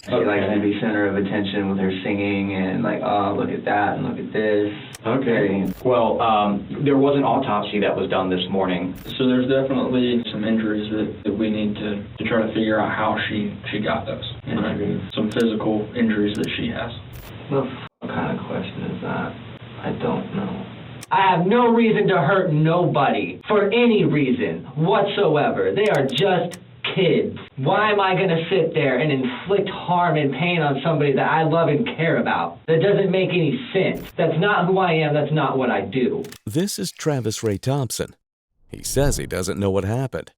She likes to be center of attention with her singing and like, oh, look at that and look at this. Okay. Well, there was an autopsy that was done this morning. So there's definitely some injuries that we need to try to figure out how she got those injuries. Some physical injuries that she has. What kind of question is that? I don't know. I have no reason to hurt nobody for any reason whatsoever. They are just kids. Why am I going to sit there and inflict harm and pain on somebody that I love and care about? That doesn't make any sense. That's not who I am. That's not what I do. This is Travis Ray Thompson. He says he doesn't know what happened,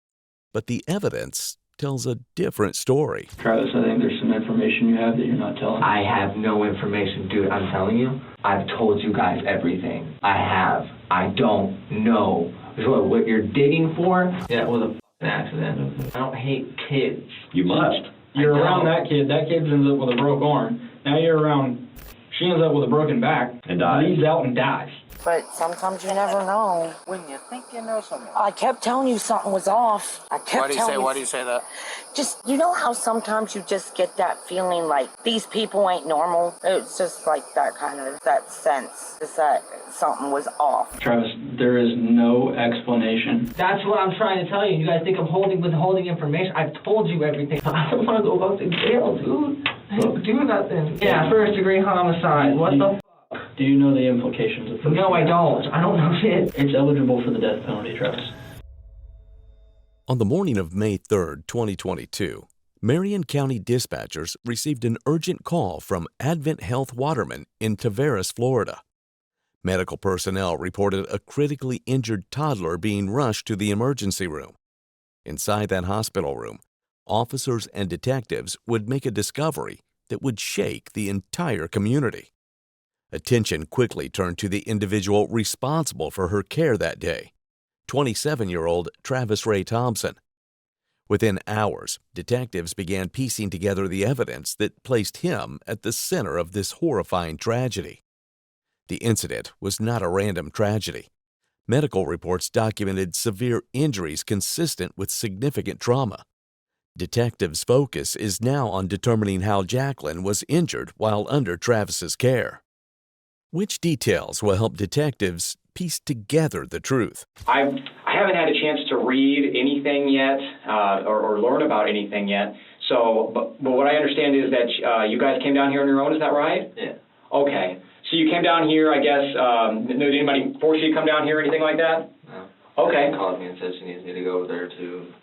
but the evidence tells a different story. Travis, I think there's some information you have that you're not telling. I have no information, dude. I'm telling you, I've told you guys everything. I have. I don't know. So what you're digging for? Yeah, it was an accident. I don't hate kids. You must. You're around that kid ends up with a broke arm. Now you're around, she ends up with a broken back. And dies. Bleeds out and dies. But sometimes you never know. When you think you know something. I kept telling you something was off. Why do you say that? Just, you know how sometimes you just get that feeling like these people ain't normal? It's just like that kind of, that sense, just that something was off. Travis, there is no explanation. That's what I'm trying to tell you. You guys think I'm withholding information? I've told you everything. I don't want to go back to jail, dude. I don't do nothing. Yeah, first degree homicide. What the Do you know the implications of first? No, I don't. I don't know shit. It's eligible for the death penalty, Travis. On the morning of May 3rd, 2022, Marion County dispatchers received an urgent call from Advent Health Waterman in Tavares, Florida. Medical personnel reported a critically injured toddler being rushed to the emergency room. Inside that hospital room, officers and detectives would make a discovery that would shake the entire community. Attention quickly turned to the individual responsible for her care that day, 27-year-old Travis Ray Thompson. Within hours, detectives began piecing together the evidence that placed him at the center of this horrifying tragedy. The incident was not a random tragedy. Medical reports documented severe injuries consistent with significant trauma. Detectives' focus is now on determining how Jacqueline was injured while under Travis's care. Which details will help detectives piece together the truth? I haven't had a chance to read anything yet or learn about anything yet. So, but what I understand is that you guys came down here on your own. Is that right? Yeah. Okay. So you came down here, I guess. Did anybody force you to come down here or anything like that? No. Okay. She called me and said she needs me to go over there to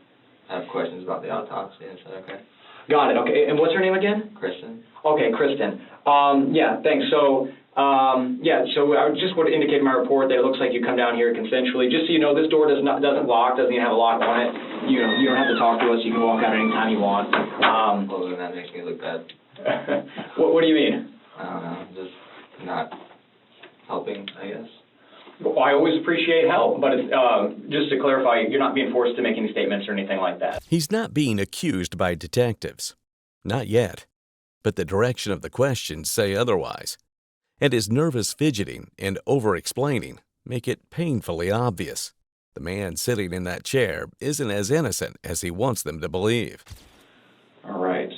have questions about the autopsy. I said, okay. Got it. Okay. And what's her name again? Kristen. Okay, Kristen. Yeah, thanks. So I just want to indicate in my report that it looks like you come down here consensually. Just so you know, this door doesn't lock, doesn't even have a lock on it. You don't have to talk to us. You can walk out anytime you want. Well, then that makes me look bad. What do you mean? I don't know, just not helping, I guess. Well, I always appreciate help, but just to clarify, you're not being forced to make any statements or anything like that. He's not being accused by detectives. Not yet. But the direction of the questions say otherwise. And his nervous fidgeting and over-explaining make it painfully obvious. The man sitting in that chair isn't as innocent as he wants them to believe. All right.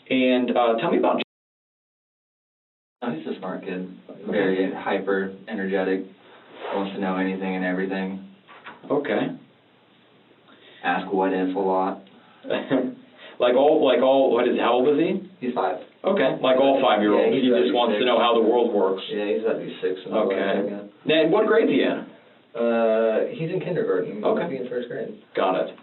And tell me about... He's a smart kid. Very hyper, energetic, wants to know anything and everything. Okay. Ask what if a lot. Like all, how old is he? He's 5. Okay, like all 5-year-olds. Yeah, he just wants to know how the world works. Yeah, he's about to be 6. Okay. And what grade's he in? He's in kindergarten. Okay. He's in 1st grade. Got it.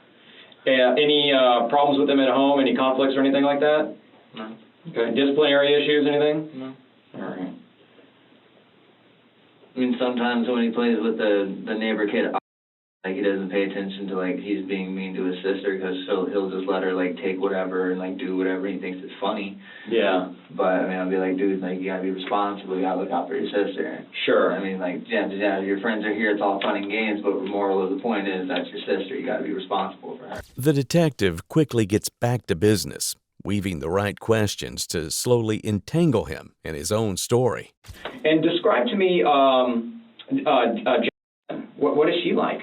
Any problems with him at home? Any conflicts or anything like that? No. Okay. Disciplinary issues, anything? No. All right. I mean, sometimes when he plays with the neighbor kid, like he doesn't pay attention to like he's being mean to his sister because he'll just let her like take whatever and like do whatever he thinks is funny. Yeah. But I mean, I'll be like, dude, like you gotta be responsible. You gotta look out for your sister. Sure. I mean, like, yeah, your friends are here. It's all fun and games. But the moral of the point is that's your sister. You gotta be responsible for her. The detective quickly gets back to business, weaving the right questions to slowly entangle him in his own story. And describe to me, what is she like?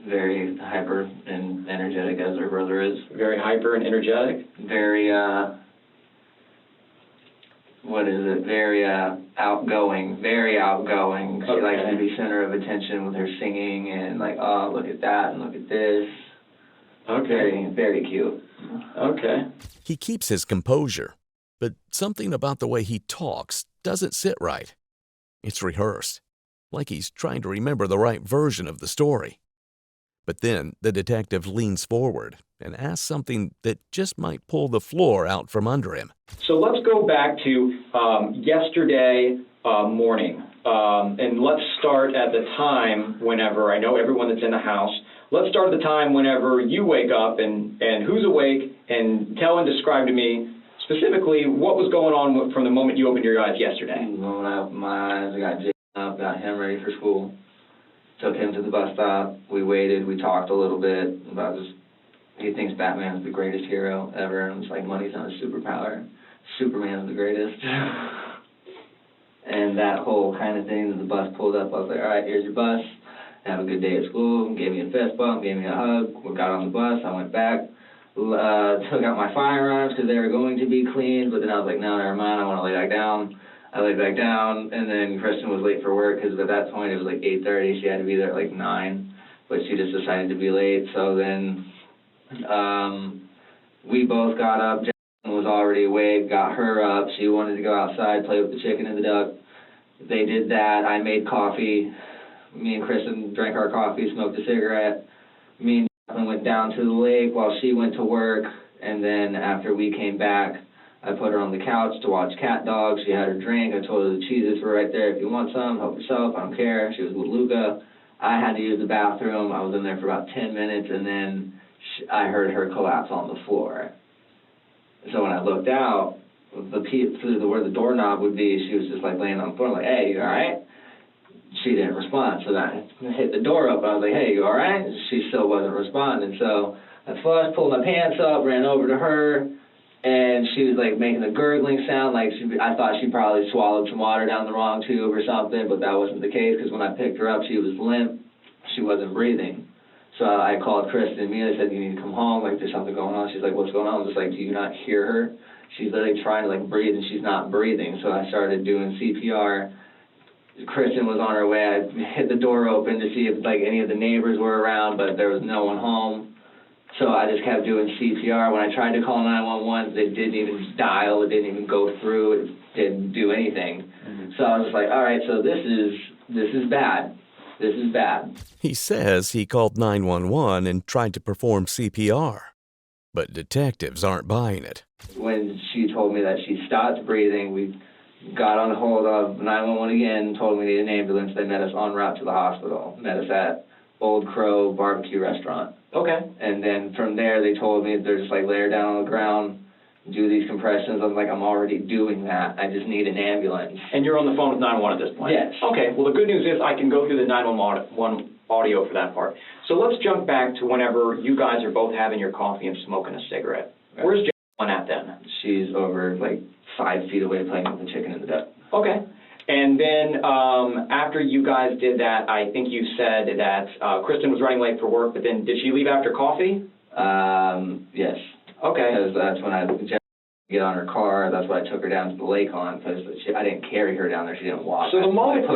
Very hyper and energetic as her brother is. Very hyper and energetic? Very, what is it, very outgoing, very outgoing. She likes to be center of attention with her singing and like, oh, look at that and look at this. Okay. Very, very cute. Okay. He keeps his composure, but something about the way he talks doesn't sit right. It's rehearsed, like he's trying to remember the right version of the story. But then the detective leans forward and asks something that just might pull the floor out from under him. So let's go back to yesterday morning, and let's start at the time whenever, I know everyone that's in the house, let's start at the time whenever you wake up and who's awake, and tell and describe to me specifically what was going on from the moment you opened your eyes yesterday. When I opened my eyes, I got Jay up, got him ready for school, took him to the bus stop, we waited, we talked a little bit about just, he thinks Batman's the greatest hero ever, and it's like, money's not a superpower, Superman's the greatest. And that whole kind of thing, the bus pulled up, I was like, all right, here's your bus, have a good day at school, gave me a fist bump, gave me a hug, we got on the bus, I went back, took out my firearms because they were going to be cleaned, but then I was like, no, never mind, I want to lay back down. I laid back down, and then Kristen was late for work because at that point it was like 8:30. She had to be there at like 9, but she just decided to be late. So then we both got up. Jen was already awake, got her up. She wanted to go outside, play with the chicken and the duck. They did that. I made coffee. Me and Kristen drank our coffee, smoked a cigarette. Me and Jen went down to the lake while she went to work, and then after we came back, I put her on the couch to watch Cat Dog. She had her drink. I told her the cheeses were right there. If you want some, help yourself. I don't care. She was with Luca. I had to use the bathroom. I was in there for about 10 minutes, and then I heard her collapse on the floor. So when I looked out, through where the doorknob would be, she was just like laying on the floor, like, hey, you all right? She didn't respond. So then I hit the door up. I was like, hey, you all right? She still wasn't responding. So I flushed, pulled my pants up, ran over to her, and she was like making a gurgling sound, like I thought she probably swallowed some water down the wrong tube or something, but that wasn't the case because when I picked her up, she was limp. She wasn't breathing. So I called Kristen immediately, said, you need to come home, like there's something going on. She's like, what's going on? I was just like, do you not hear her? She's literally trying to like breathe and she's not breathing. So I started doing CPR. Kristen was on her way. I hit the door open to see if like any of the neighbors were around, but there was no one home. So I just kept doing CPR. When I tried to call 911, it didn't even dial. It didn't even go through. It didn't do anything. Mm-hmm. So I was just like, all right, so this is bad. This is bad. He says he called 911 and tried to perform CPR, but detectives aren't buying it. When she told me that she stopped breathing, we got on hold of 911 again, told me we needed an ambulance. They met us en route to the hospital, met us at Old Crow Barbecue Restaurant. Okay. And then from there, they told me they're just like lay her down on the ground, do these compressions. I was like, I'm already doing that. I just need an ambulance. And you're on the phone with 911 at this point? Yes. Okay. Well, the good news is I can go through the 911 audio for that part. So let's jump back to whenever you guys are both having your coffee and smoking a cigarette. Right. Where's Jen at then? She's over like 5 feet away playing with the chicken and the duck. Okay. And then after you guys did that, I think you said that Kristen was running late for work, but then did she leave after coffee? Yes. Okay. Because that's when I get on her car. That's why I took her down to the lake on, because I didn't carry her down there. She didn't walk. So the moment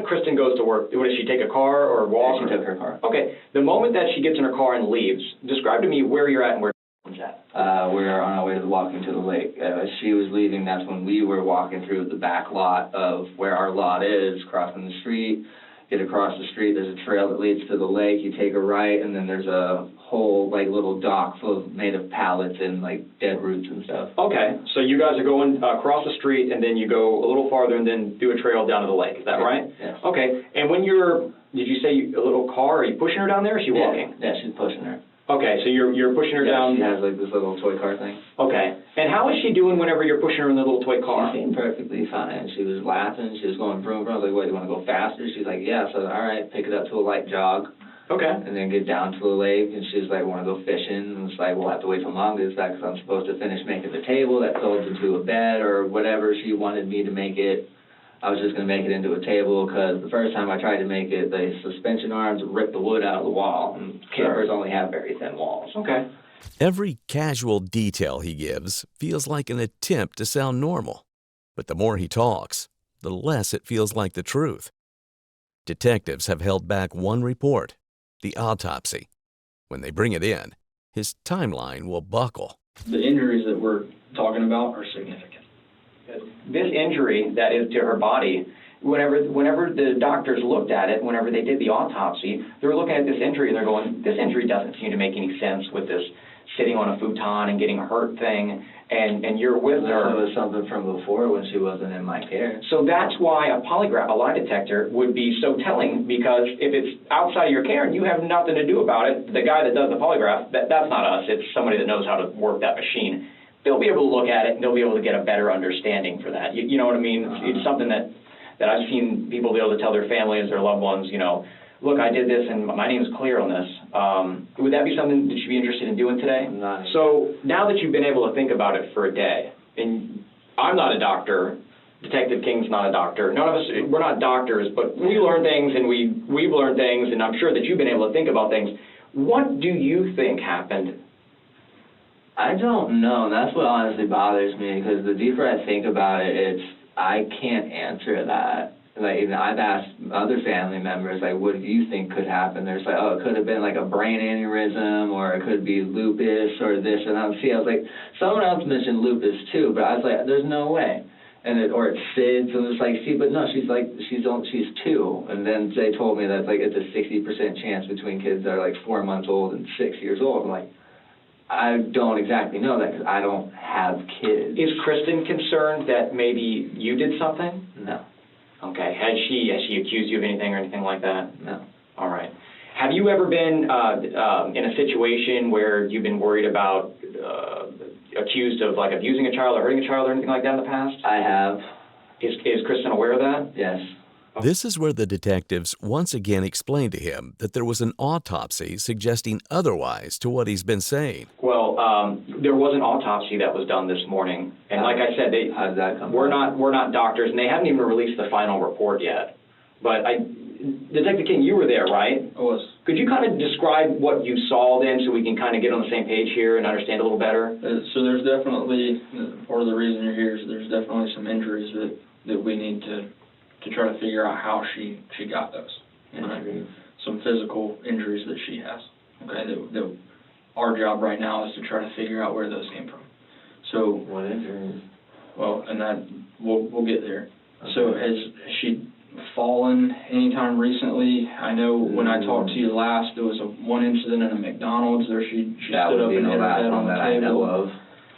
Kristen goes to work, what, does she take a car or walk? Yeah, she took her car. Okay. The moment that she gets in her car and leaves, describe to me where you're at and where she's at. We're on our way to walking to the lake. As she was leaving, that's when we were walking through the back lot of where our lot is, crossing the street. Get across the street, there's a trail that leads to the lake. You take a right, and then there's a whole like little dock made of pallets and like dead roots and stuff. Okay, so you guys are going across the street, and then you go a little farther, and then do a trail down to the lake. Is that right? Yes. Okay, and when did you say a little car? Are you pushing her down there, or is she walking? Yeah, she's pushing her. Okay, so you're pushing her down. She has like this little toy car thing. Okay, and how is she doing whenever you're pushing her in the little toy car? She seemed perfectly fine. She was laughing. She was going vroom vroom. I was like, what, you want to go faster? She's like, yeah. So all right, pick it up to a light jog. Okay. And then get down to the lake, and she's like, want to go fishing? And it's like, we'll have to wait till Mom gets back because I'm supposed to finish making the table that folds into a bed or whatever she wanted me to make it. I was just going to make it into a table because the first time I tried to make it, the suspension arms ripped the wood out of the wall, and campers only have very thin walls. Okay. Every casual detail he gives feels like an attempt to sound normal. But the more he talks, the less it feels like the truth. Detectives have held back one report, the autopsy. When they bring it in, his timeline will buckle. The injuries that we're talking about are significant. This injury that is to her body, whenever the doctors looked at it, whenever they did the autopsy, they were looking at this injury and they're going, this injury doesn't seem to make any sense with this sitting on a futon and getting hurt thing, and you're with her. It was something from before when she wasn't in my care. So that's why a polygraph, a lie detector, would be so telling, because if it's outside of your care and you have nothing to do about it, the guy that does the polygraph, that's not us, it's somebody that knows how to work that machine. They'll be able to look at it and they'll be able to get a better understanding for that. You know what I mean? It's something that I've seen people be able to tell their families, their loved ones, you know, look, I did this and my name is clear on this. Would that be something that you'd be interested in doing today? Not. So now that you've been able to think about it for a day, and I'm not a doctor, Detective King's not a doctor, none of us, we're not doctors, but we learn things and we've learned things, and I'm sure that you've been able to think about things. What do you think happened? I don't know. That's what honestly bothers me, because the deeper I think about it, I can't answer that. Like, even I've asked other family members, like, what do you think could happen? There's like, oh, it could have been like a brain aneurysm, or it could be lupus, or this, and I was like, someone else mentioned lupus too, but I was like, there's no way. Or it's SIDS, and it's like, see, but no, she's 2, and then they told me that, like, it's a 60% chance between kids that are like 4 months old and 6 years old. I'm like, I don't exactly know that, because I don't have kids. Is Kristen concerned that maybe you did something? No. Okay. Has she accused you of anything or anything like that? No. All right. Have you ever been in a situation where you've been worried about, accused of, like, abusing a child or hurting a child or anything like that in the past? I have. Is Kristen aware of that? Yes. This is where the detectives once again explained to him that there was an autopsy suggesting otherwise to what he's been saying. Well, there was an autopsy that was done this morning, and like I said, How did that come we're about? not doctors, and they haven't even released the final report yet. But Detective King, you were there, right? I was. Could you kind of describe what you saw then, so we can kind of get on the same page here and understand a little better? So there's definitely, part of the reason you're here is there's definitely some injuries that we need to try to figure out how she got those. Right? Some physical injuries that she has. Okay, that our job right now is to try to figure out where those came from. So What injuries? well, and that we'll get there. Okay. So has she fallen anytime recently? I know when I talked to you last, there was one incident in a McDonald's there. She stood up and hit her head on the table. I know of.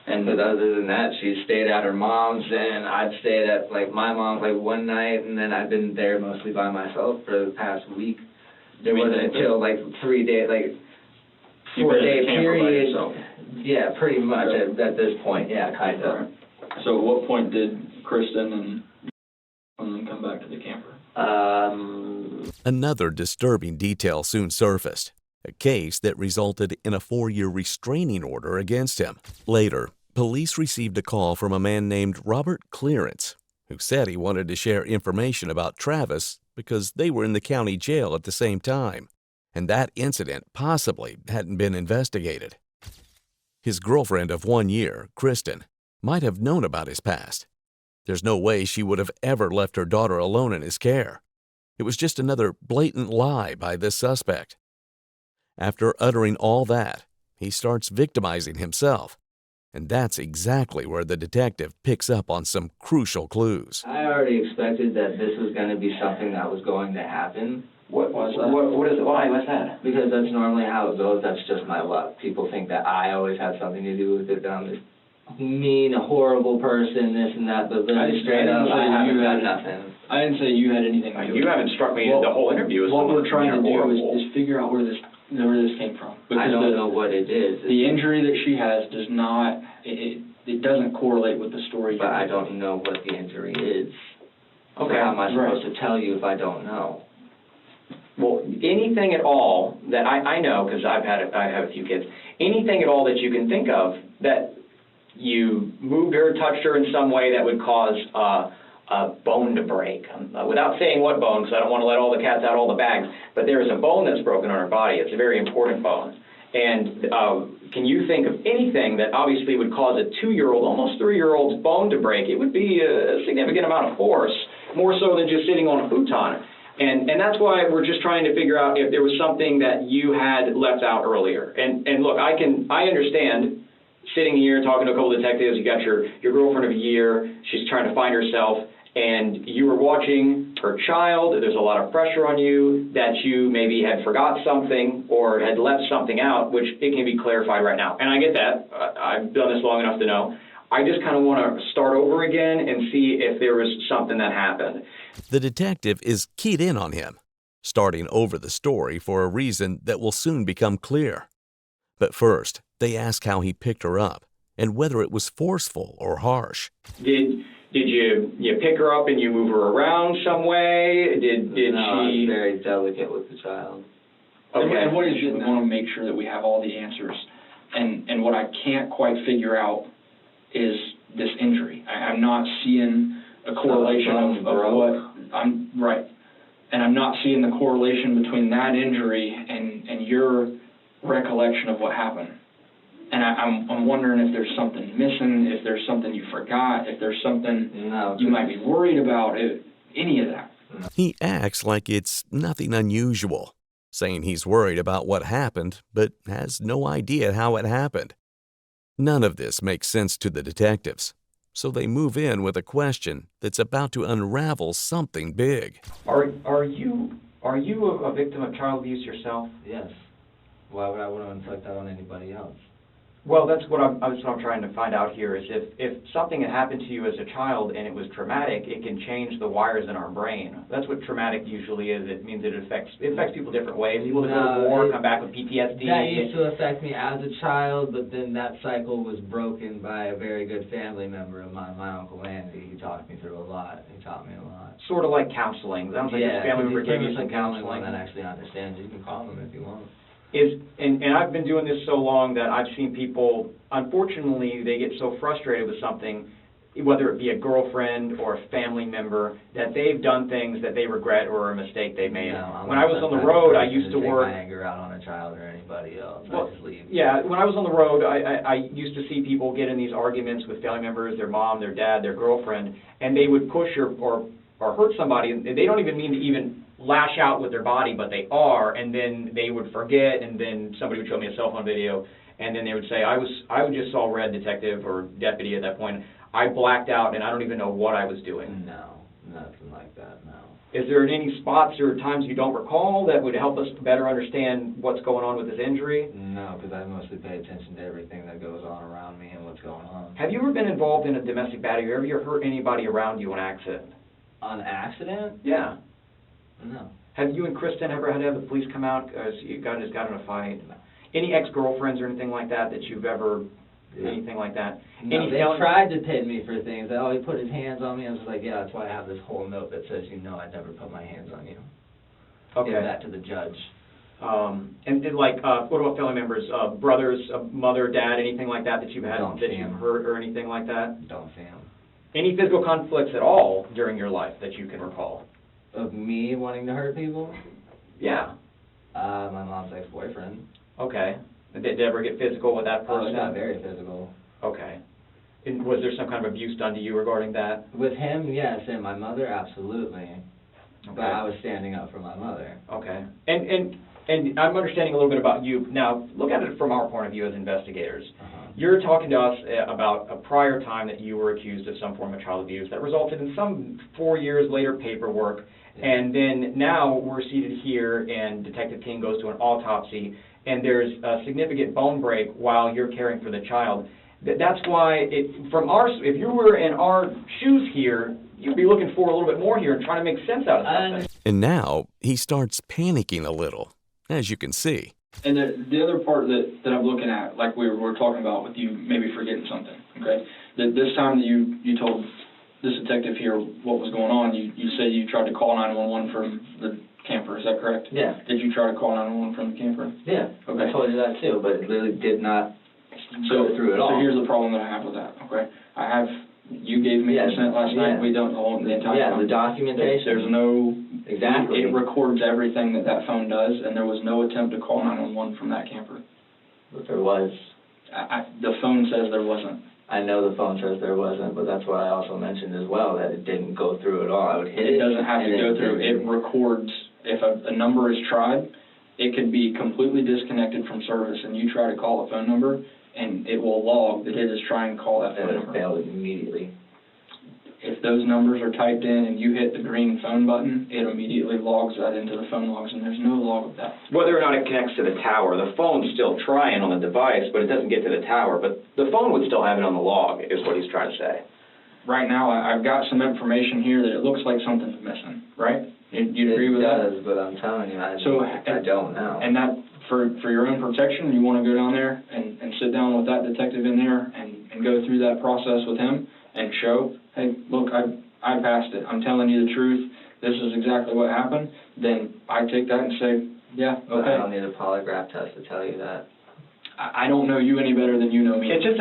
And but other than that, she stayed at her mom's, and I'd stayed at, like, my mom's, like, one night, and then I've been there mostly by myself for the past week. There wasn't until, like, 3 days, like, 4-day period. Yeah, pretty much at this point, yeah, kind of. Right. So at what point did Kristen and come back to the camper? Another disturbing detail soon surfaced, a case that resulted in a 4-year restraining order against him. Later, police received a call from a man named Robert Clearance, who said he wanted to share information about Travis because they were in the county jail at the same time, and that incident possibly hadn't been investigated. His girlfriend of 1 year, Kristen, might have known about his past. There's no way she would have ever left her daughter alone in his care. It was just another blatant lie by this suspect. After uttering all that, he starts victimizing himself. And that's exactly where the detective picks up on some crucial clues. I already expected that this was going to be something that was going to happen. What is it? Why? What's that? Because that's normally how it goes. That's just my luck. People think that I always have something to do with it, that I'm this mean, horrible person, this and that, but really straight up, I haven't done nothing. I didn't say you had anything to do with it. You haven't struck me the whole interview as what someone we're trying to do horrible. is figure out where this came from. I don't know what it is. The injury that she has does not, it doesn't correlate with the story. But I don't know what the injury is. Okay. So how am I supposed to tell you if I don't know? Well, anything at all that I know, because I have a few kids, anything at all that you can think of that you moved her, touched her in some way that would cause a bone to break. Without saying what bone, because I don't want to let all the cats out all the bags, but there is a bone that's broken on her body. It's a very important bone. And can you think of anything that obviously would cause a 2-year-old, almost 3-year-old's bone to break? It would be a significant amount of force, more so than just sitting on a futon. And that's why we're just trying to figure out if there was something that you had left out earlier. And look, I understand sitting here talking to a couple detectives, you got your girlfriend of a year, she's trying to find herself, and you were watching her child, there's a lot of pressure on you that you maybe had forgot something or had left something out, which it can be clarified right now. And I get that. I've done this long enough to know. I just kind of want to start over again and see if there was something that happened. The detective is keyed in on him, starting over the story for a reason that will soon become clear. But first, they ask how he picked her up and whether it was forceful or harsh. Did you pick her up and you move her around some way? Did No, she? I was very delicate with the child. Okay. And what is it? We want to make sure that we have all the answers. And what I can't quite figure out is this injury. I'm not seeing a correlation of what I'm right. And I'm not seeing the correlation between that injury and your recollection of what happened. And I'm wondering if there's something missing, if there's something you forgot, if there's something you might be worried about, any of that. He acts like it's nothing unusual, saying he's worried about what happened, but has no idea how it happened. None of this makes sense to the detectives, so they move in with a question that's about to unravel something big. Are you a victim of child abuse yourself? Yes. Why would I want to inflict that on anybody else? Well, that's what I'm trying to find out here is if something had happened to you as a child and it was traumatic, it can change the wires in our brain. That's what traumatic usually is. It means it affects people different ways. People that go to war come back with PTSD. That used to affect me as a child, but then that cycle was broken by a very good family member of mine, my Uncle Andy. He talked me through a lot. He taught me a lot. Sort of like counseling. Sounds like this family member gave you some the only one counseling. that actually understands. You can call him if you want. And I've been doing this so long that I've seen people, unfortunately, they get so frustrated with something, whether it be a girlfriend or a family member, that they've done things that they regret or a mistake they made. When I was on the road, I used to work. Take my anger out on a child or anybody else. Well, I just leave. yeah, when I was on the road, I used to see people get in these arguments with family members, their mom, their dad, their girlfriend, and they would push or hurt somebody, and they don't even mean to even lash out with their body, but they are, and then they would forget, and then somebody would show me a cell phone video, and then they would say, I just saw red, detective or deputy at that point. I blacked out, and I don't even know what I was doing. No, nothing like that, no. Is there any spots or times you don't recall that would help us better understand what's going on with this injury? No, because I mostly pay attention to everything that goes on around me and what's going on. Have you ever been involved in a domestic battery? Have you ever hurt anybody around you on accident? On accident? Yeah. No. Have you and Kristen ever had to have the police come out because you guys just got in a fight? Any ex-girlfriends or anything like that you've ever, anything like that? No, they tried to pin me for things. Oh, he put his hands on me. I was just like, yeah, that's why I have this whole note that says, you know, I'd never put my hands on you. Okay. Give that to the judge. And like, what about family members, brothers, mother, dad, anything like that you've had, Don't that see you've 'em. hurt or anything like that? Don't see him. Any physical conflicts at all during your life that you can recall? Of me wanting to hurt people? Yeah. My mom's ex-boyfriend. Okay. Did it ever get physical with that Oh, person? it got very physical. Okay. And was there some kind of abuse done to you regarding that? With him, yes, and my mother, absolutely. Okay. But I was standing up for my mother. Okay. And I'm understanding a little bit about you. Now, look at it from our point of view as investigators. You're talking to us about a prior time that you were accused of some form of child abuse that resulted in some 4 years later paperwork, and then now we're seated here and Detective King goes to an autopsy and there's a significant bone break while you're caring for the child. That's why, if you were in our shoes here, you'd be looking for a little bit more here and trying to make sense out of something. And now he starts panicking a little, as you can see. And the other part that I'm looking at, like we were talking about with you maybe forgetting something, okay? That this time that you told this detective here what was going on, you said you tried to call 911 from the camper, is that correct? Yeah. Did you try to call 911 from the camper? Yeah. Okay. I told you that too, but But it really did not go through at all. So here's the problem that I have with that, okay? You gave me consent last night, we don't hold the entire yeah, phone. the documentation. There's no, Exactly. it records everything that phone does, and there was no attempt to call 911 from that camper. But there was. The phone says there wasn't. I know the phone says there wasn't, but that's what I also mentioned as well, that it didn't go through at all. I would hit it. It doesn't have to go through. It records. If a number is tried, it could be completely disconnected from service, and you try to call a phone number, and it will log that it is trying to call that phone And it number. failed immediately. If those numbers are typed in and you hit the green phone button, it immediately logs that into the phone logs, and there's no log of that. Whether or not it connects to the tower, the phone's still trying on the device, but it doesn't get to the tower. But the phone would still have it on the log, is what he's trying to say. Right now, I've got some information here that it looks like something's missing, right? You agree with that? It does, but I'm telling you, I don't know. And that, for your own protection, you want to go down there and sit down with that detective in there and go through that process with him and show, hey, look, I passed it. I'm telling you the truth. This is exactly what happened. Then I take that and say, yeah, But okay. I don't need a polygraph test to tell you that. I don't know you any better than you know me. It's just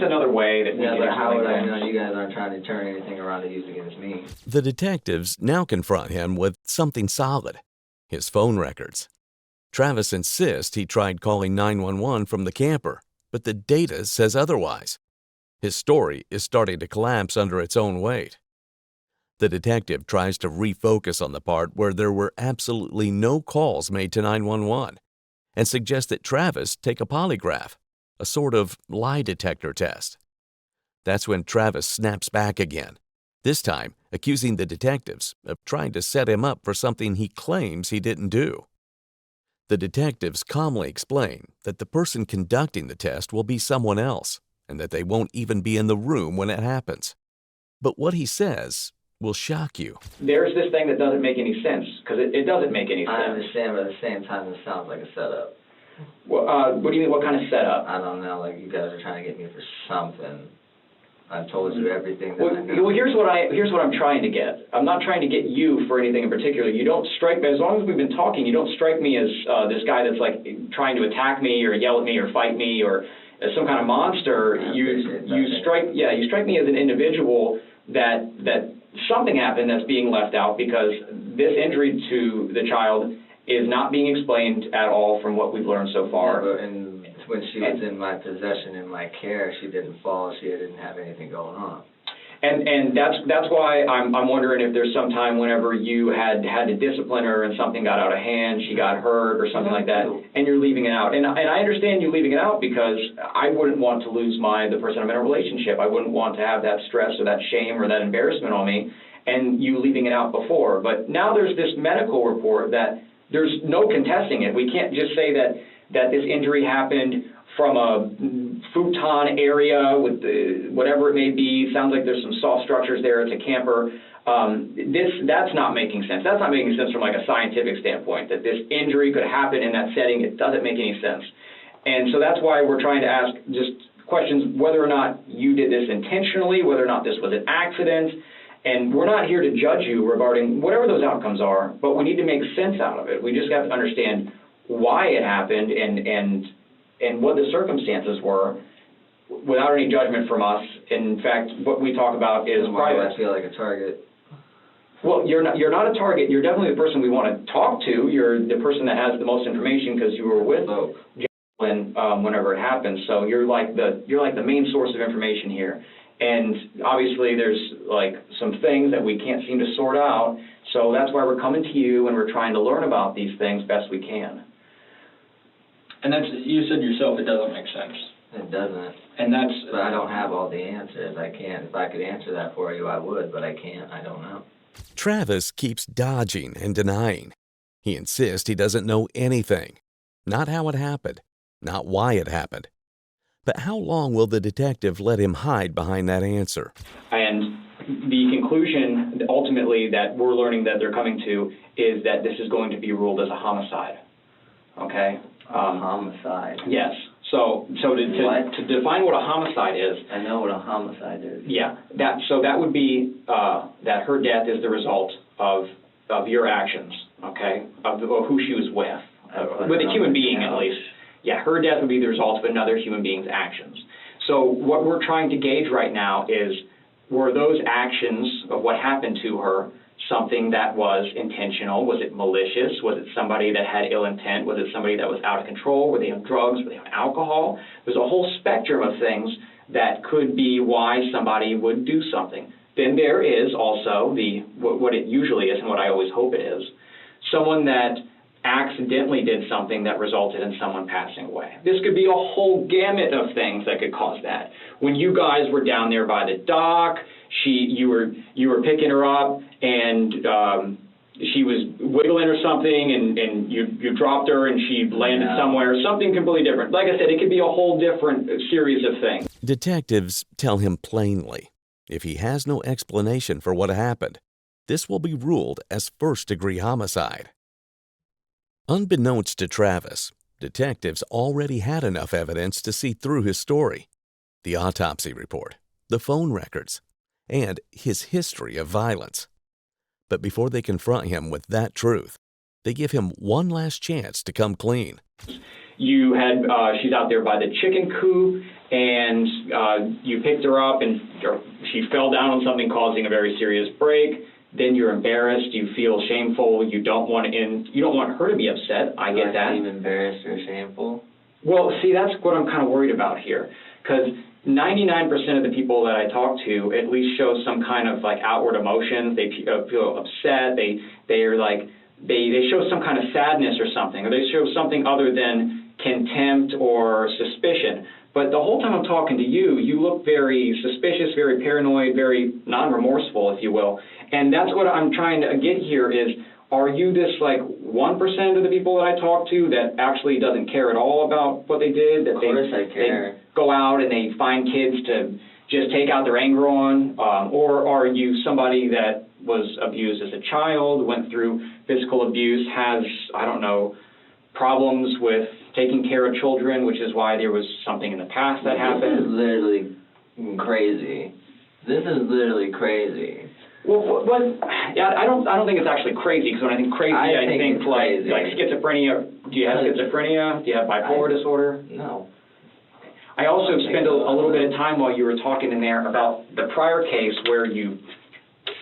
another way that we Yeah, can but how would I explain know things. you guys aren't trying to turn anything around to use against me? The detectives now confront him with something solid, his phone records. Travis insists he tried calling 911 from the camper, but the data says otherwise. His story is starting to collapse under its own weight. The detective tries to refocus on the part where there were absolutely no calls made to 911 and suggests that Travis take a polygraph, a sort of lie detector test. That's when Travis snaps back again, this time accusing the detectives of trying to set him up for something he claims he didn't do. The detectives calmly explain that the person conducting the test will be someone else and that they won't even be in the room when it happens. But what he says will shock you. There's this thing that doesn't make any sense, because it doesn't make any I sense. understand, but at the same time, it sounds like a setup. What do you mean, what kind of setup? I don't know, like you guys are trying to get me for something. I've told you everything that Well, I know. here's what I'm trying to get. I'm not trying to get you for anything in particular. You don't strike me, as long as we've been talking, you don't strike me as this guy that's like trying to attack me or yell at me or fight me or as some kind of monster. You strike me as an individual that something happened that's being left out, because this injury to the child is not being explained at all from what we've learned so far. Yeah, and when she was in my possession, in my care, she didn't fall, she didn't have anything going on. And that's why I'm wondering if there's some time whenever you had to discipline her and something got out of hand, she got hurt or something like that, and you're leaving it out. And I understand you leaving it out, because I wouldn't want to lose the person I'm in a relationship. I wouldn't want to have that stress or that shame or that embarrassment on me, and you leaving it out before. But now there's this medical report that there's no contesting it. We can't just say that this injury happened from a futon area with whatever it may be. Sounds like there's some soft structures there. It's a camper. That's not making sense. That's not making sense from like a scientific standpoint, that this injury could happen in that setting. It doesn't make any sense. And so that's why we're trying to ask just questions whether or not you did this intentionally, whether or not this was an accident. And we're not here to judge you regarding whatever those outcomes are, but we need to make sense out of it. We just have to understand why it happened and what the circumstances were, without any judgment from us. In fact, what we talk about is Why do private. I feel like a target? Well, you're not a target. You're definitely the person we want to talk to. You're the person that has the most information, because you were with whenever it happened. So you're like the main source of information here. And obviously there's like some things that we can't seem to sort out. So that's why we're coming to you, and we're trying to learn about these things best we can. And you said yourself, it doesn't make sense. It doesn't. And But I don't have all the answers. I can't. If I could answer that for you, I would, but I can't. I don't know. Travis keeps dodging and denying. He insists he doesn't know anything. Not how it happened, not why it happened. But how long will the detective let him hide behind that answer? And the conclusion, ultimately, that we're learning that they're coming to is that this is going to be ruled as a homicide. Okay? Homicide. Yes. So to define what a homicide is. I know what a homicide is. Yeah. That would be that her death is the result of your actions. Okay? Of who she was with a human being at least. Yeah, her death would be the result of another human being's actions. So what we're trying to gauge right now is, were those actions of what happened to her something that was intentional? Was it malicious? Was it somebody that had ill intent? Was it somebody that was out of control? Were they on drugs? Were they on alcohol? There's a whole spectrum of things that could be why somebody would do something. Then there is also what it usually is and what I always hope it is, someone that accidentally did something that resulted in someone passing away. This could be a whole gamut of things that could cause that. When you guys were down there by the dock, you were picking her up and she was wiggling or something and you dropped her and she landed somewhere, something completely different. Like I said, it could be a whole different series of things. Detectives tell him plainly, if he has no explanation for what happened, this will be ruled as first-degree homicide. Unbeknownst to Travis, detectives already had enough evidence to see through his story, the autopsy report, the phone records, and his history of violence. But before they confront him with that truth, they give him one last chance to come clean. You had, she's out there by the chicken coop, and you picked her up, and she fell down on something causing a very serious break. Then you're embarrassed. You feel shameful. You don't want her to be upset. I get that. Am I embarrassed or shameful? Well, see, that's what I'm kind of worried about here, because 99% of the people that I talk to at least show some kind of like outward emotion. They feel upset. They're like they show some kind of sadness or something, or they show something other than contempt or suspicion. But the whole time I'm talking to you, you look very suspicious, very paranoid, very non-remorseful, if you will. And that's what I'm trying to get here is, are you this like 1% of the people that I talk to that actually doesn't care at all about what they did? That Of course I care. They go out and they find kids to just take out their anger on? Or are you somebody that was abused as a child, went through physical abuse, has, I don't know, problems with taking care of children, which is why there was something in the past that happened? This is literally crazy. This is literally crazy. Well, yeah, I don't think it's actually crazy, because when I think crazy, I think it's like crazy. like schizophrenia. Do you have schizophrenia? Do you have bipolar disorder? No. I also spent a little bit of time while you were talking in there about the prior case where you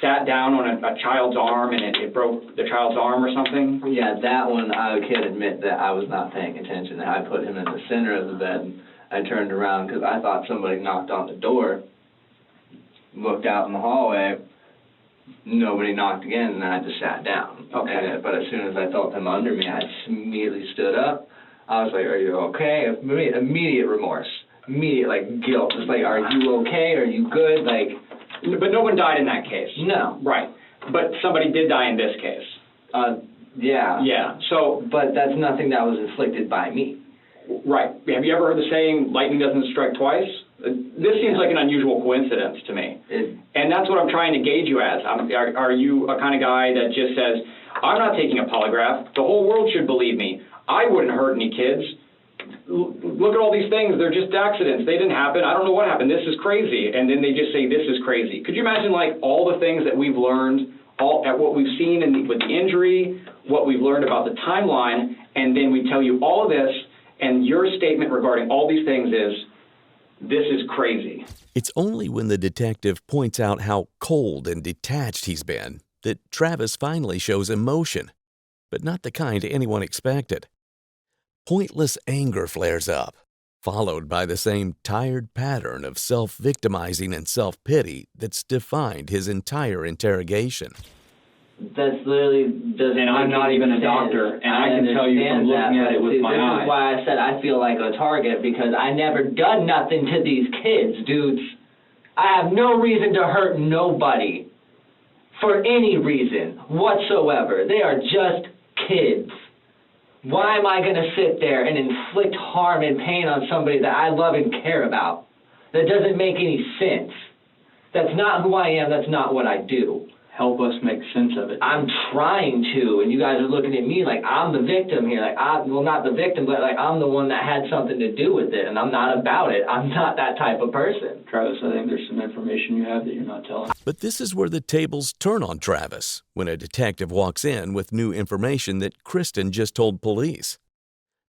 sat down on a child's arm and it broke the child's arm or something. Yeah, that one I can admit that I was not paying attention. I put him in the center of the bed. I turned around because I thought somebody knocked on the door. Looked out in the hallway. Nobody knocked again, and then I just sat down. Okay. But as soon as I felt him under me, I just immediately stood up. I was like, "Are you okay?" Immediate remorse. Immediate, like, guilt. Just like, "Are you okay? Are you good?" Like, but no one died in that case. no. Right. But somebody did die in this case. Yeah. Yeah. So, But that's nothing that was inflicted by me. right. Have you ever heard the saying, lightning doesn't strike twice? This seems like an unusual coincidence to me. And that's what I'm trying to gauge you as. Are you a kind of guy that just says, I'm not taking a polygraph. The whole world should believe me. I wouldn't hurt any kids. Look at all these things. They're just accidents. They didn't happen. I don't know what happened. This is crazy. And then they just say, this is crazy. Could you imagine, like, all the things that we've learned, what we've seen with the injury, what we've learned about the timeline, and then we tell you all of this, and your statement regarding all these things is, this is crazy. It's only when the detective points out how cold and detached he's been that Travis finally shows emotion, but not the kind anyone expected. Pointless anger flares up, followed by the same tired pattern of self-victimizing and self-pity that's defined his entire interrogation. That's literally doesn't. And I'm not even a doctor, and I can tell you from looking at it with my eyes. This is why I said I feel like a target, because I never done nothing to these kids, dudes. I have no reason to hurt nobody for any reason whatsoever. They are just kids. Why am I going to sit there and inflict harm and pain on somebody that I love and care about? That doesn't make any sense. That's not who I am. That's not what I do. Help us make sense of it. I'm trying to, and you guys are looking at me like I'm the victim here. Like, well, not the victim, but like I'm the one that had something to do with it, and I'm not about it. I'm not that type of person. Travis, I think there's some information you have that you're not telling. But this is where the tables turn on Travis when a detective walks in with new information that Kristen just told police.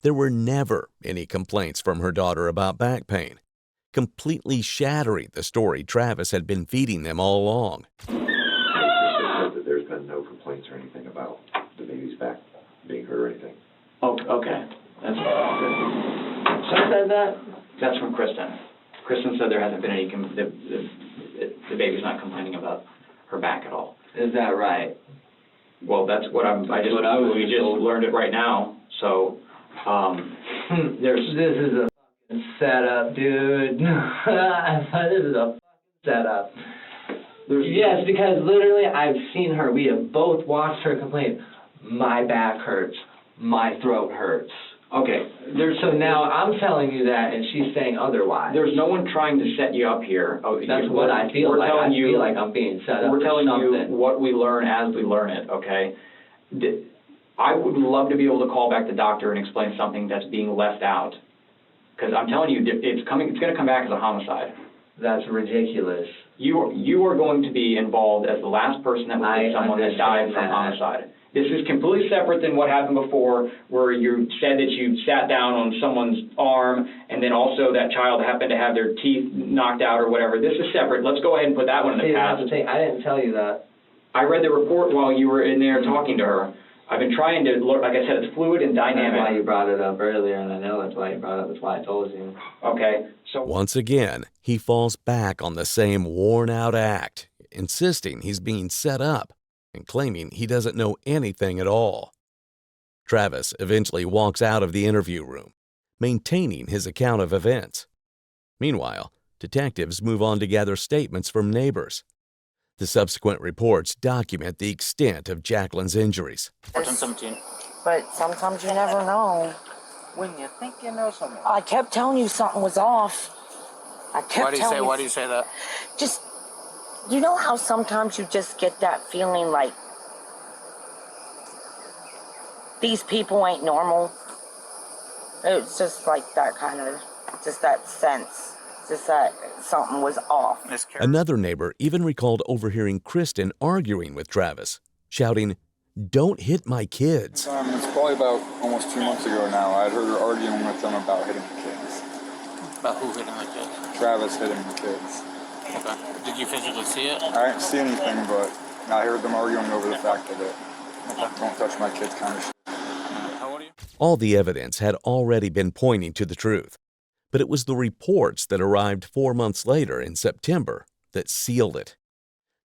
There were never any complaints from her daughter about back pain, completely shattering the story Travis had been feeding them all along. That there's been been no complaints or anything about the baby's back being hurt or anything. Oh, okay. That's good. Who said that? That's from Kristen. Kristen said there hasn't been any, the baby's not complaining about her back at all. Is that right? Well, that's what we just learned it right now, so, This is a fucking setup, dude. This is a fucking setup. Yes, because literally I've seen her. We have both watched her complain. My back hurts. My throat hurts. okay, So now I'm telling you that, and she's saying otherwise. there's no one trying to set you up here. That's what I feel like. I feel like I'm being set up We're for telling something. you what we learn as we learn it, okay? I would love to be able to call back the doctor and explain something that's being left out. Because I'm telling you, it's going to come back as a homicide. That's ridiculous. You are going to be involved as the last person that was with someone that died from homicide. This is completely separate than what happened before, where you said that you sat down on someone's arm, and then also that child happened to have their teeth knocked out or whatever. This is separate. Let's go ahead and put that one in the past. That's the thing. I didn't tell you that. I read the report while you were in there talking to her. I've been trying to look, like I said, it's fluid and dynamic. That's why you brought it up earlier, and I know that's why you brought it up. That's why I told you. Okay, so Once again, he falls back on the same worn-out act, insisting he's being set up and claiming he doesn't know anything at all. Travis eventually walks out of the interview room, maintaining his account of events. Meanwhile, detectives move on to gather statements from neighbors. The subsequent reports document the extent of Jacqueline's injuries. 1417. But sometimes you never know. When you think you know something. I kept telling you something was off. I kept telling you. Why do you say that? Just, you know how sometimes you just get that feeling like these people ain't normal? It's just like that kind of, just that sense. Just that something was off. Another neighbor even recalled overhearing Kristen arguing with Travis, shouting, "Don't hit my kids." It's probably about almost 2 months ago now. I had heard her arguing with them about hitting the kids. About who hitting the kids? Travis hitting the kids. Okay. Did you physically see it? I didn't see anything, but I heard them arguing over the fact of it. Don't touch my kids kind of shit. How old are you? All the evidence had already been pointing to the truth, but it was the reports that arrived 4 months later in September that sealed it.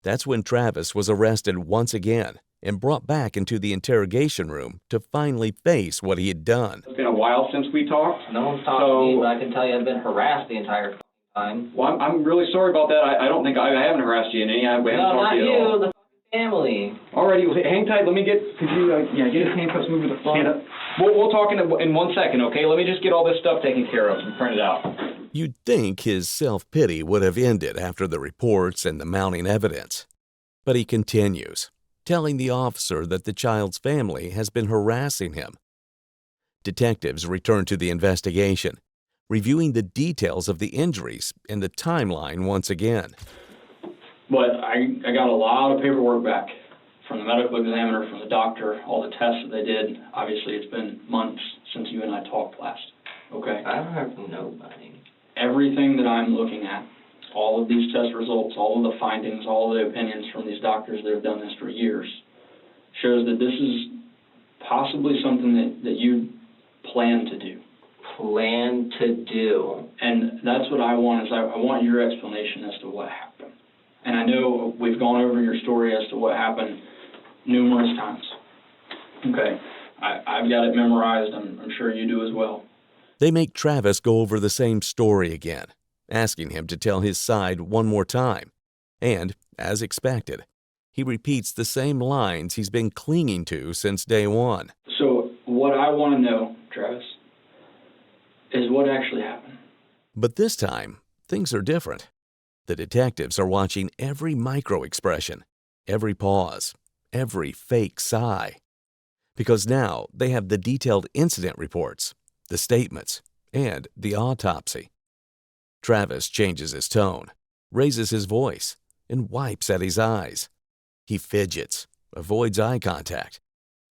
That's when Travis was arrested once again and brought back into the interrogation room to finally face what he had done. it's been a while since we talked. No one's talked to me, but I can tell you I've been harassed the entire time. Well, I'm really sorry about that. I don't think I haven't harassed you in any. We haven't No, talked not to you at all. you, the family. Alrighty, well, hang tight. Let me get, could you, get his handcuffs moved to the front? We'll talk in 1 second, okay? Let me just get all this stuff taken care of and printed out. You'd think his self-pity would have ended after the reports and the mounting evidence. But he continues, telling the officer that the child's family has been harassing him. Detectives return to the investigation, reviewing the details of the injuries and the timeline once again. But I got a lot of paperwork back from the medical examiner, from the doctor, all the tests that they did. Obviously, it's been months since you and I talked last, okay? I haven't heard from nobody. Everything that I'm looking at, all of these test results, all of the findings, all of the opinions from these doctors that have done this for years, shows that this is possibly something that you plan to do. Plan to do. And that's what I want, is I want your explanation as to what happened. And I know we've gone over your story as to what happened numerous times. Okay, I've got it memorized. I'm sure you do as well. They make Travis go over the same story again, asking him to tell his side one more time. And, as expected, he repeats the same lines he's been clinging to since day one. So what I want to know, Travis, is what actually happened. But this time, things are different. The detectives are watching every micro-expression, every pause, every fake sigh. Because now they have the detailed incident reports, the statements, and the autopsy. Travis changes his tone, raises his voice, and wipes at his eyes. He fidgets, avoids eye contact,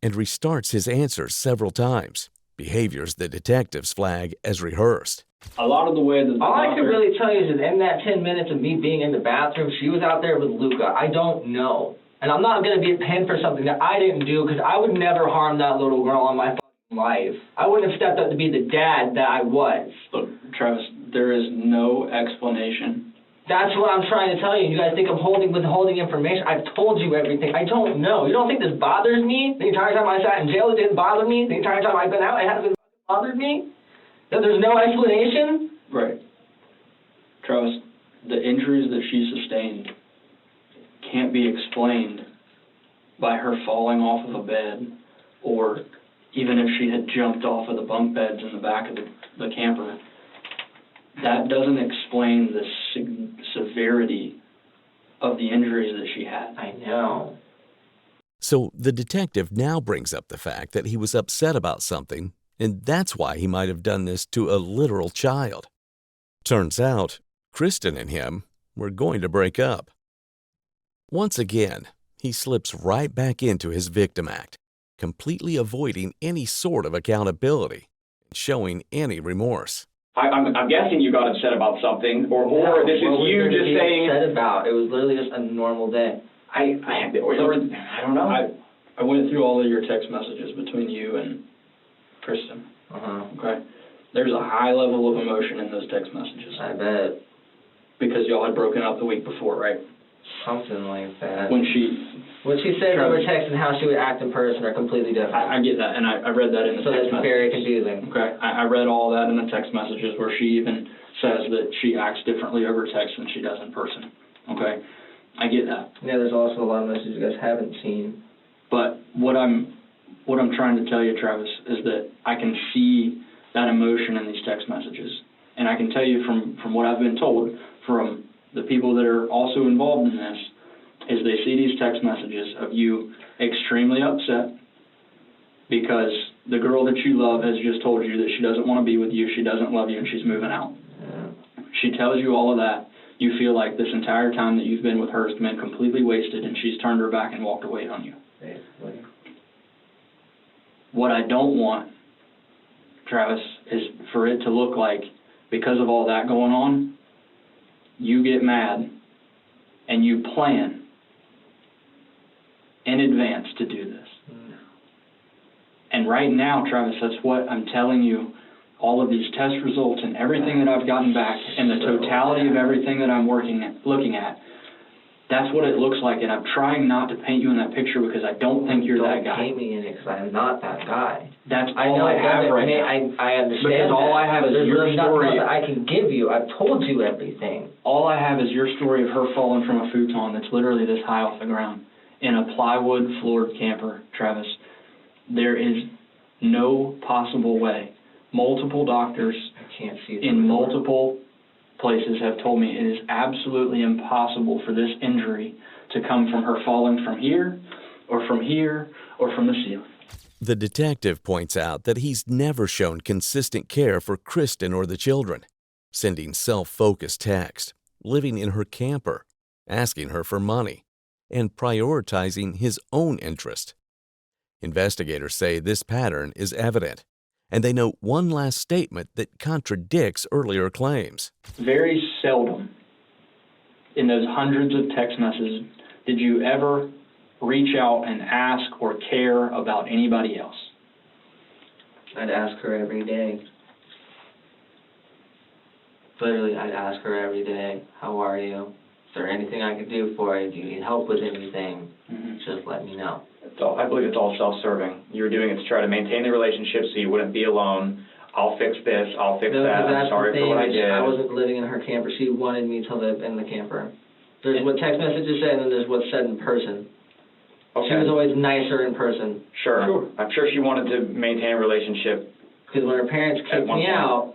and restarts his answers several times, behaviors the detectives flag as rehearsed. A lot of the way that the All I doctor... can really tell you is that in that 10 minutes of me being in the bathroom, she was out there with Luca. I don't know. And I'm not going to be pinned for something that I didn't do, because I would never harm that little girl in my fucking life. I wouldn't have stepped up to be the dad that I was. Look, Travis, there is no explanation. That's what I'm trying to tell you. You guys think I'm withholding information? I've told you everything. I don't know. You don't think this bothers me? The entire time I sat in jail, it didn't bother me? The entire time I've been out, it hasn't bothered me? That there's no explanation? Right. Travis, the injuries that she sustained can't be explained by her falling off of a bed, or even if she had jumped off of the bunk beds in the back of the camper. That doesn't explain the severity of the injuries that she had. I know. So the detective now brings up the fact that he was upset about something, and that's why he might have done this to a literal child. Turns out, Kristen and him were going to break up. Once again, he slips right back into his victim act, completely avoiding any sort of accountability and showing any remorse. I'm guessing you got upset about something, or this is you just saying. Upset about? It was literally just a normal day. I don't know. I went through all of your text messages between you and Kristen. Okay? There's a high level of emotion in those text messages. I bet. Because y'all had broken up the week before, right? Something like that. When she said over text and how she would act in person are completely different. I get that, and I read that in the text messages. So that's very confusing. Okay, I read all that in the text messages where she even says that she acts differently over text than she does in person. Okay, I get that. Yeah, there's also a lot of messages you guys haven't seen. But what I'm trying to tell you, Travis, is that I can see that emotion in these text messages, and I can tell you from what I've been told from the people that are also involved in this, is they see these text messages of you extremely upset because the girl that you love has just told you that she doesn't want to be with you, she doesn't love you, and she's moving out. Yeah. She tells you all of that. You feel like this entire time that you've been with her has been completely wasted, and she's turned her back and walked away on you. Basically. What I don't want, Travis, is for it to look like, because of all that going on, you get mad and you plan in advance to do this. And right now, Travis, that's what I'm telling you, all of these test results and everything that I've gotten back and the totality of everything that I'm looking at, that's what it looks like. And I'm trying not to paint you in that picture because I don't think you're that guy. Don't paint me in it because I'm not that guy. That's all I have right now. I understand because all I have is your story. That I can give you. I've told you everything. All I have is your story of her falling from a futon that's literally this high off the ground in a plywood floored camper, Travis. There is no possible way. Multiple doctors in multiple places have told me it is absolutely impossible for this injury to come from her falling from here or from the ceiling. The detective points out that he's never shown consistent care for Kristen or the children, sending self-focused texts, living in her camper, asking her for money, and prioritizing his own interest. Investigators say this pattern is evident, and they note one last statement that contradicts earlier claims. Very seldom in those hundreds of text messages did you ever reach out and ask or care about anybody else. I'd ask her every day. Literally, I'd ask her every day, how are you? Is there anything I could do for you? Do you need help with anything? Just let me know. I believe it's all self-serving. You were doing it to try to maintain the relationship so you wouldn't be alone. I'll fix this, I'll fix that, I'm sorry for what I did. I wasn't living in her camper. She wanted me to live in the camper. There's what text messages say, and then there's what's said in person. Okay. She was always nicer in person. Sure. I'm sure she wanted to maintain a relationship. Because when her parents kicked me out,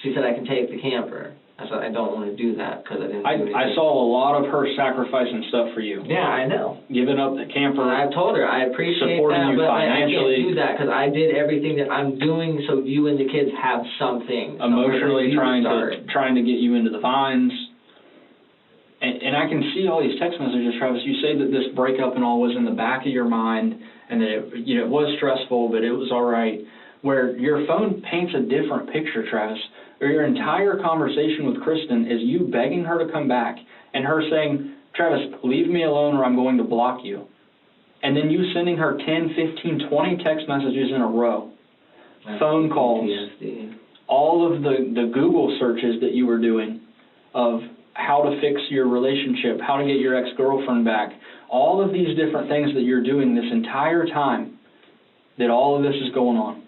she said I can take the camper. I said I don't want to do that because I didn't do anything. I saw a lot of her sacrificing stuff for you. Yeah, I know. Giving up the camper. I've told her I appreciate supporting that, you but financially. I can't do that because I did everything that I'm doing so you and the kids have something. Emotionally trying to get you into the vines. And I can see all these text messages, Travis. You say that this breakup and all was in the back of your mind and that it was stressful, but it was all right. Where your phone paints a different picture, Travis. Or your entire conversation with Kristen is you begging her to come back and her saying, Travis, leave me alone or I'm going to block you. And then you sending her 10, 15, 20 text messages in a row, phone calls, PTSD. all of the Google searches that you were doing of how to fix your relationship, how to get your ex-girlfriend back, all of these different things that you're doing this entire time that all of this is going on.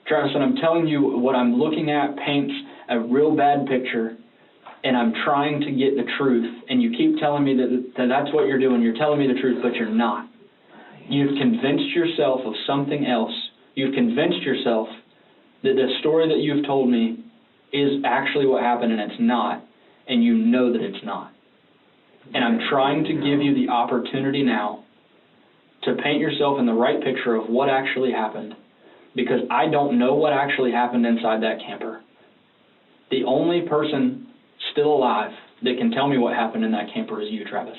Travis, and I'm telling you, what I'm looking at paints a real bad picture, and I'm trying to get the truth, and you keep telling me that that's what you're doing. You're telling me the truth, but you're not. You've convinced yourself of something else. You've convinced yourself that the story that you've told me is actually what happened, and it's not, and you know that it's not. And I'm trying to give you the opportunity now to paint yourself in the right picture of what actually happened, because I don't know what actually happened inside that camper. The only person still alive that can tell me what happened in that camper is you, Travis.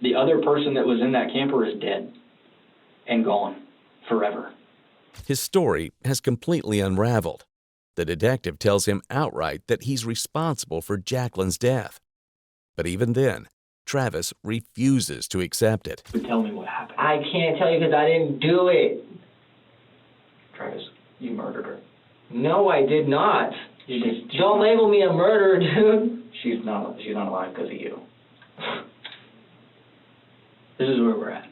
The other person that was in that camper is dead and gone forever. His story has completely unraveled. The detective tells him outright that he's responsible for Jacqueline's death. But even then, Travis refuses to accept it. Tell me what happened. I can't tell you because I didn't do it. Travis, you murdered her. No, I did not. You did. Don't label me a murderer, dude. She's not alive because of you. This is where we're at.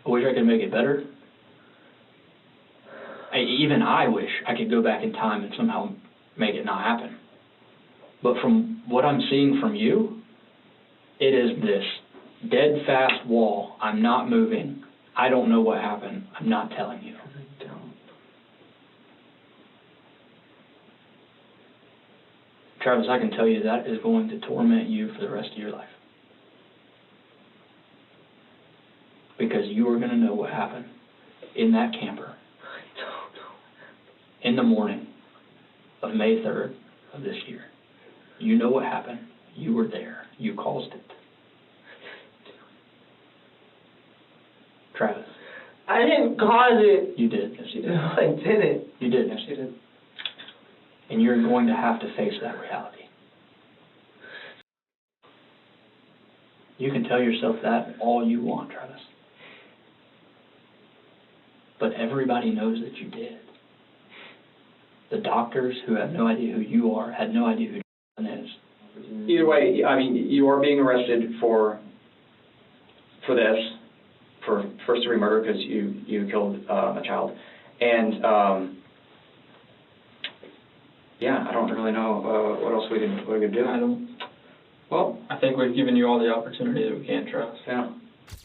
I wish I could make it better. Even I wish I could go back in time and somehow make it not happen. But from what I'm seeing from you, it is this dead fast wall. I'm not moving. I don't know what happened. I'm not telling you. Travis, I can tell you that is going to torment you for the rest of your life. Because you are going to know what happened in that camper in the morning of May 3rd of this year. You know what happened. You were there. You caused it. Travis. I didn't cause it. You did. Yes, you did. No, I didn't. You did. Yes, you did. And you're going to have to face that reality. You can tell yourself that all you want, Travis. But everybody knows that you did. The doctors, who have no idea who you are, had no idea who Jacqueline is. Either way, I mean, you are being arrested for this, for first-degree murder because you killed a child, and yeah, I don't really know what else we could do. Well, I think we've given you all the opportunity that we can, Travis. Yeah.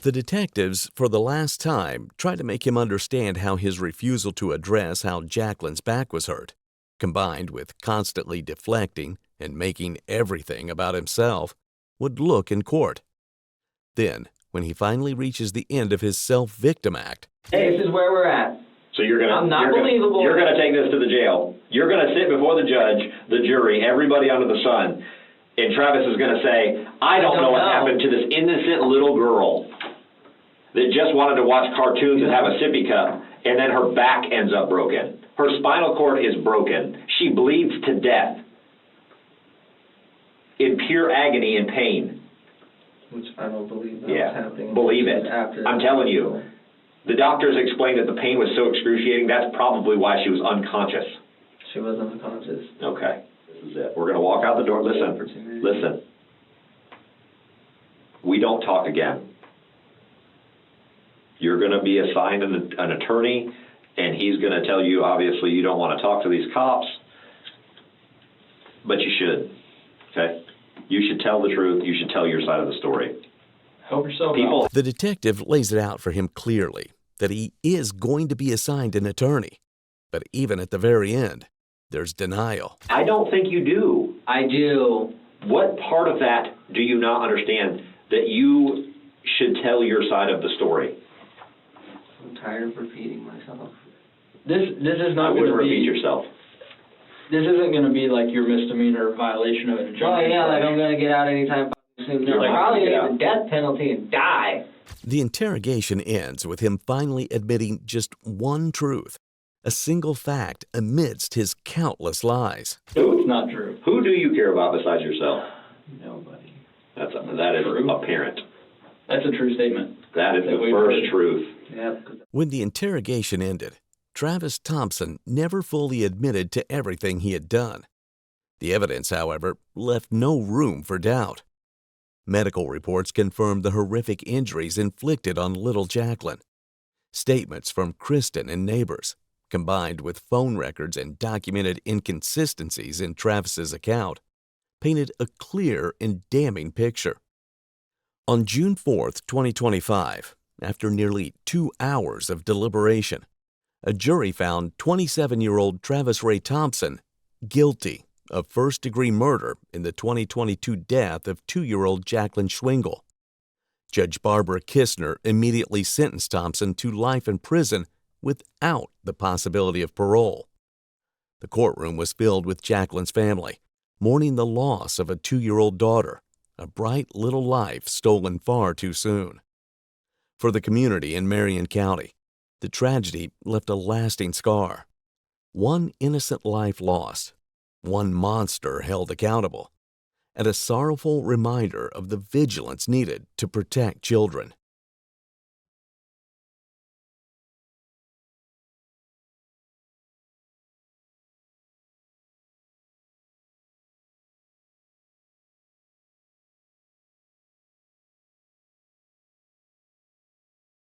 The detectives, for the last time, try to make him understand how his refusal to address how Jacqueline's back was hurt, combined with constantly deflecting and making everything about himself, would look in court. Then, when he finally reaches the end of his self-victim act, Hey, this is where we're at. So you're gonna. I'm not believable. You're gonna take this to the jail. You're gonna sit before the judge, the jury, everybody under the sun, and Travis is gonna say, I don't know what happened to this innocent little girl that just wanted to watch cartoons and have a sippy cup, and then her back ends up broken. Her spinal cord is broken. She bleeds to death in pure agony and pain. Which I don't believe that was happening. Believe it. After I'm telling you. The doctors explained that the pain was so excruciating, that's probably why she was unconscious. She was unconscious. Okay, this is it. We're going to walk out the door. Listen. We don't talk again. You're going to be assigned an attorney, and he's going to tell you, obviously, you don't want to talk to these cops, but you should, okay? You should tell the truth. You should tell your side of the story. Help yourself People. out. the detective lays it out for him clearly that he is going to be assigned an attorney. But even at the very end, there's denial. I don't think you do. I do. What part of that do you not understand that you should tell your side of the story? I'm tired of repeating myself. This is I not going wouldn't to repeat be. yourself. This isn't going to be like your misdemeanor violation of an injunction. Oh yeah, like I'm gonna get out anytime soon. You're I'm like, probably get gonna get the death penalty and die. The interrogation ends with him finally admitting just one truth, a single fact amidst his countless lies. It's not true. Who Who do you care about besides yourself? Nobody. That is apparent. That's a true statement. That is That the we've first heard. truth. Yeah. When the interrogation ended, Travis Thompson never fully admitted to everything he had done. The evidence, however, left no room for doubt. Medical reports confirmed the horrific injuries inflicted on little Jacqueline. Statements from Kristen and neighbors, combined with phone records and documented inconsistencies in Travis's account, painted a clear and damning picture. On June 4th, 2025, after nearly 2 hours of deliberation, a jury found 27-year-old Travis Ray Thompson guilty of first-degree murder in the 2022 death of 2-year-old Jacqueline Schwingle. Judge Barbara Kistner immediately sentenced Thompson to life in prison without the possibility of parole. The courtroom was filled with Jacqueline's family, mourning the loss of a 2-year-old daughter, a bright little life stolen far too soon. For the community in Marion County, the tragedy left a lasting scar. One innocent life lost, one monster held accountable, and a sorrowful reminder of the vigilance needed to protect children.